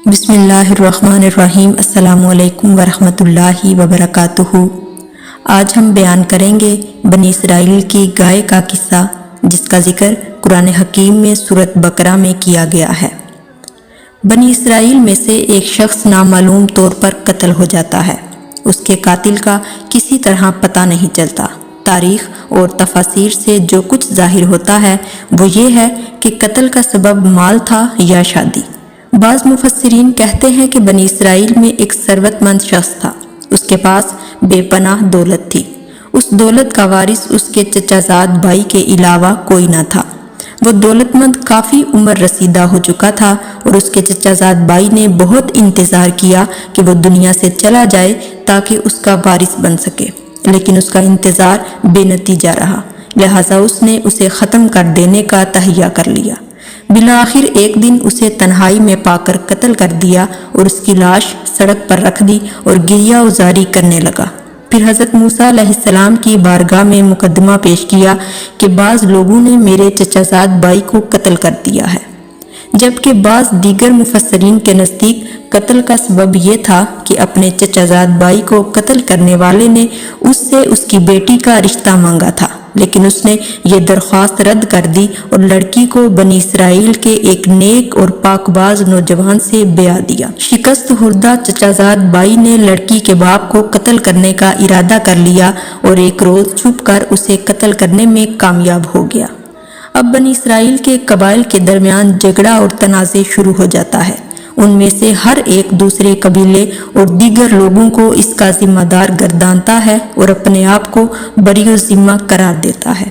बिस्मिल्लाहिर्रहमानिर्रहीम। अस्सलामु अलैकुम वरहमतुल्लाहि वबरकातुहू। आज हम बयान करेंगे बनी इसराइल की गाय का किस्सा, जिसका जिक्र कुरान हकीम में सूरत बकरा में किया गया है। बनी इसराइल में से एक शख्स नामालूम तौर पर कत्ल हो जाता है। उसके कातिल का किसी तरह पता नहीं चलता। तारीख और तफासिर से जो कुछ जाहिर होता है वो ये है कि कत्ल का सबब माल था या शादी। बाज़ मुफस्सिरीन कहते हैं कि बनी इसराइल में एक सरवतमंद शख्स था। उसके पास बेपनाह दौलत थी। उस दौलत का वारिस उसके चचाजाद भाई के अलावा कोई न था। वो दौलतमंद काफ़ी उम्र रसीदा हो चुका था और उसके चचाजाद भाई ने बहुत इंतज़ार किया कि वो दुनिया से चला जाए ताकि उसका वारिस बन सके, लेकिन उसका इंतज़ार बेनतीजा रहा। लिहाजा उसने उसे ख़त्म कर देने का तहैया कर लिया। बिला आखिर एक दिन उसे तन्हाई में पाकर कत्ल कर दिया और उसकी लाश सड़क पर रख दी और गिरिया उजारी करने लगा। फिर हज़रत मूसा अलैहिस्सलाम की बारगाह में मुकदमा पेश किया कि बाज़ लोगों ने मेरे चचाजाद भाई को कत्ल कर दिया है, जबकि बाज़ दीगर मुफस्सरीन के नज़दीक कत्ल का सबब ये था कि अपने चचाजाद भाई को कत्ल करने वाले ने उससे उसकी बेटी का रिश्ता मांगा था, लेकिन उसने ये दरख्वास्त रद्द कर दी और लड़की को बनी इसराइल के एक नेक और पाकबाज नौजवान से ब्याह दिया। शिकस्त हुर्दा चचाजाद भाई ने लड़की के बाप को कत्ल करने का इरादा कर लिया और एक रोज़ छुप कर उसे कत्ल करने में कामयाब हो गया। अब बनी इसराइल के कबाइल के दरमियान झगड़ा और तनाज़े शुरू हो जाता है। उनमें से हर एक दूसरे कबीले और दीगर लोगों को इसका जिम्मेदार गर्दानता है और अपने आप को बरी ज़िम्मा करार देता है।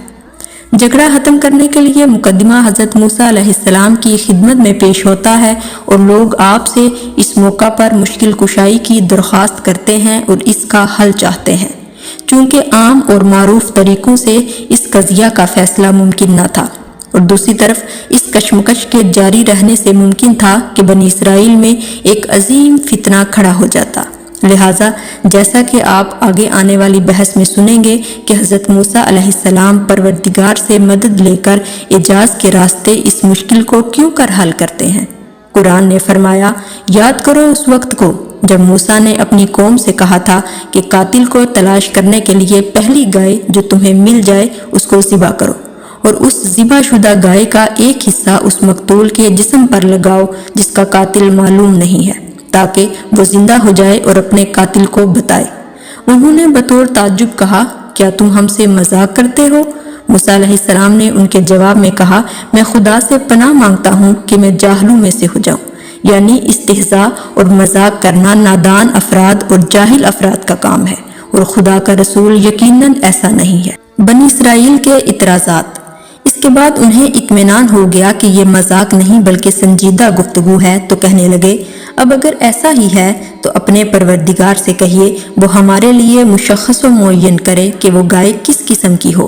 झगड़ा ख़त्म करने के लिए मुकदमा हज़रत मूसा अलैहिस्सलाम की खिदमत में पेश होता है और लोग आपसे इस मौका पर मुश्किल कुशाई की दरख्वास्त करते हैं और इसका हल चाहते हैं। चूँकि आम और मारूफ तरीक़ों से इस कज़िया का फ़ैसला मुमकिन न था और दूसरी तरफ इस कशमकश के जारी रहने से मुमकिन था कि बनी इसराइल में एक अजीम फितना खड़ा हो जाता। लिहाजा जैसा कि आप आगे आने वाली बहस में सुनेंगे कि हज़रत मूसा अलैहिस्सलाम परवरदिगार से मदद लेकर एजाज के रास्ते इस मुश्किल को क्यों कर हल करते हैं। कुरान ने फरमाया, याद करो उस वक्त को जब मूसा ने अपनी कौम से कहा था कि कातिल को तलाश करने के लिए पहली गाय जो तुम्हें मिल जाए उसको ज़िबा करो और उस ज़िबाशुदा गाय का एक हिस्सा उस मकतूल के जिस्म पर लगाओ जिसका कातिल मालूम नहीं है, ताकि वो जिंदा हो जाए और अपने कातिल को बताए। उन्होंने बतौर ताज्जुब कहा, क्या तुम हमसे मजाक करते हो? मूसा अलैहिस्सलाम ने उनके जवाब में कहा, मैं खुदा से पनाह मांगता हूँ कि मैं जाहलों में से हो जाऊँ। यानी इस्तिहज़ा और मजाक करना नादान अफराद और जाहिल अफराद का काम है और खुदा का रसूल यकीनन ऐसा नहीं है। बनी इसराइल के इतराज़ात। इसके बाद उन्हें इत्मीनान हो गया कि ये मजाक नहीं बल्कि संजीदा गुफ्तगू है, तो कहने लगे, अब अगर ऐसा ही है तो अपने परवरदिगार से कहिए वो हमारे लिए मुशख्खस व मुअय्यन करे कि वो गाय किस किस्म की हो।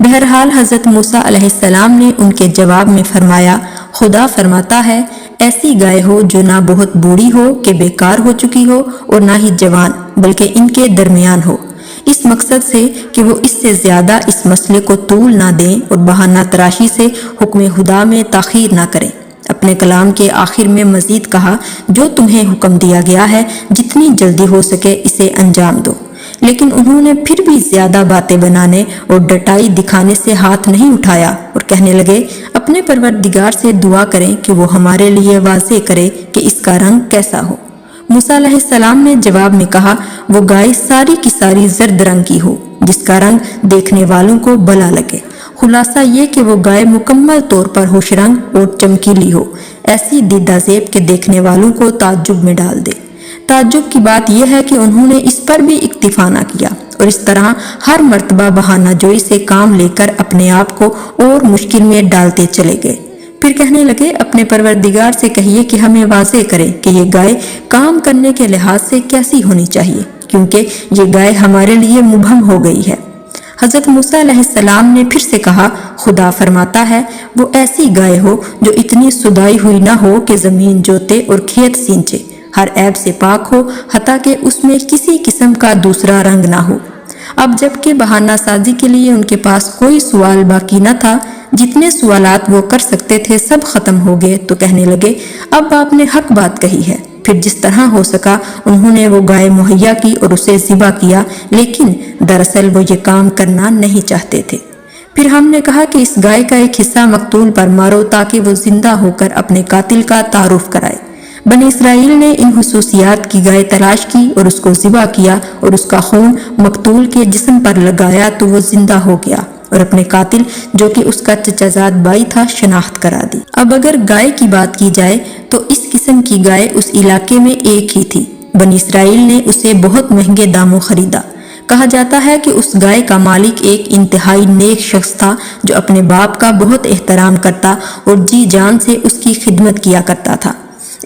बहरहाल हज़रत मूसा अलैहिस्सलाम ने उनके जवाब में फरमाया, खुदा फरमाता है, ऐसी गाय हो जो ना बहुत बूढ़ी हो कि बेकार हो चुकी हो और ना ही जवान बल्कि इनके दरमियान हो, इस मकसद से कि वो इससे ज़्यादा इस मसले को तूल ना दें और बहाना तराशी से हुक्म खुदा में ताख़ीर ना करें। अपने कलाम के आखिर में मज़ीद कहा, जो तुम्हें हुक्म दिया गया है जितनी जल्दी हो सके इसे अंजाम दो। लेकिन उन्होंने फिर भी ज़्यादा बातें बनाने और डटाई दिखाने से हाथ नहीं उठाया और कहने लगे, अपने परवरदिगार से दुआ करें कि वो हमारे लिए वाज़े करे कि इसका रंग कैसा हो। मूसा अलैहिस्सलाम ने जवाब में कहा, वो गाय सारी की सारी जर्द रंग की हो जिसका रंग देखने वालों को भला लगे। खुलासा ये कि वो गाय मुकम्मल तौर पर होश रंग और चमकीली हो, ऐसी दीदाज़ेब के देखने वालों को ताज्जुब में डाल दे। ताज्जुब की बात यह है कि उन्होंने इस पर भी इक्तिफा न किया और इस तरह हर मर्तबा बहाना जोई से काम लेकर अपने आप को और मुश्किल में डालते चले गए। फिर कहने लगे, अपने परवरदिगार से कहिए कि हमें वाज़े करे कि ये गाय काम करने के लिहाज से कैसी होनी चाहिए, क्योंकि ये गाय हमारे लिए मुबहम हो गई है। हज़रत मूसा अलैहिस्सलाम ने फिर से कहा, खुदा फरमाता है, वो ऐसी गाय हो जो इतनी सुदाई हुई ना हो कि ज़मीन जोते और खेत सींचे, हर ऐब से पाक हो, हत्ता कि उसमें किसी किस्म का दूसरा रंग ना हो। अब जबकि बहाना साजी के लिए उनके पास कोई सवाल बाकी न था, जितने सवालात वो कर सकते थे सब खत्म हो गए तो कहने लगे, अब आपने हक बात कही है। फिर जिस तरह हो सका उन्होंने वो गाय मुहैया की और उसे ज़िबा किया, लेकिन दरअसल वो ये काम करना नहीं चाहते थे। फिर हमने कहा कि इस गाय का एक हिस्सा मकतूल पर मारो ताकि वो जिंदा होकर अपने कातिल का तारुफ कराए। बनी इसराइल ने इन हुसूसियात की गाय तलाश की और उसको ज़िबा किया और उसका खून मकतूल के जिस्म पर लगाया तो वो जिंदा हो गया और अपने कातिल जो कि उसका चचाजाद भाई था शनाख्त करा दी। अब अगर गाय की बात की जाए तो इस किस्म की गाय उस इलाके में एक ही थी। बनी इसराइल ने उसे बहुत महंगे दामों खरीदा। कहा जाता है कि उस गाय का मालिक एक इंतहाई नेक शख्स था जो अपने बाप का बहुत एहतराम करता और जी जान से उसकी खिदमत किया करता था।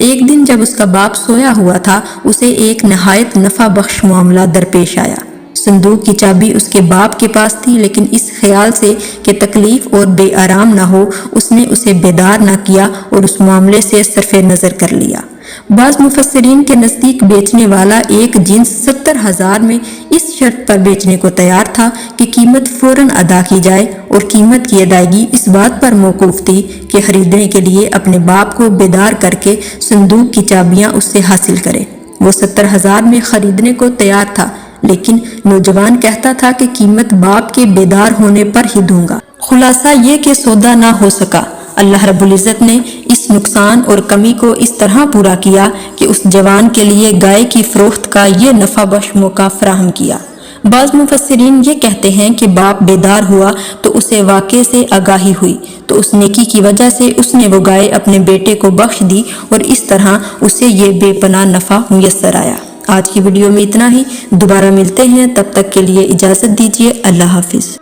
एक दिन जब उसका बाप सोया हुआ था उसे एक नहायत नफा बख्श मामला दरपेश आया। संदूक की चाबी उसके बाप के पास थी, लेकिन इस ख्याल से कि तकलीफ और बेआराम ना हो उसने उसे बेदार ना किया और उस मामले से सरफे नज़र कर लिया। बाज़ मुफस्सिरीन के नज़दीक बेचने वाला एक जिन्स 70,000 में इस शर्त पर बेचने को तैयार था कि कीमत फौरन अदा की जाए और कीमत की अदायगी इस बात पर मौकूफ थी कि खरीदने के लिए अपने बाप को बेदार करके संदूक की चाबियां उससे हासिल करे। वो 70,000 में खरीदने को तैयार था, लेकिन नौजवान कहता था कि कीमत बाप के बेदार होने पर ही दूंगा। खुलासा ये कि सौदा ना हो सका। अल्लाह रब्बुल इज़्ज़त ने इस नुकसान और कमी को इस तरह पूरा किया कि उस जवान के लिए गाय की फरोख्त का ये नफा बख्श मौका फराहम किया। बाज़ मुफस्सिरीन ये कहते हैं कि बाप बेदार हुआ तो उसे वाक़े से आगाही हुई, तो उस नेकी की वजह से उसने वो गाय अपने बेटे को बख्श दी और इस तरह उसे ये बेपनाह नफा मुयस्सर आया। आज की वीडियो में इतना ही। दोबारा मिलते हैं, तब तक के लिए इजाज़त दीजिए। अल्लाह हाफिज़।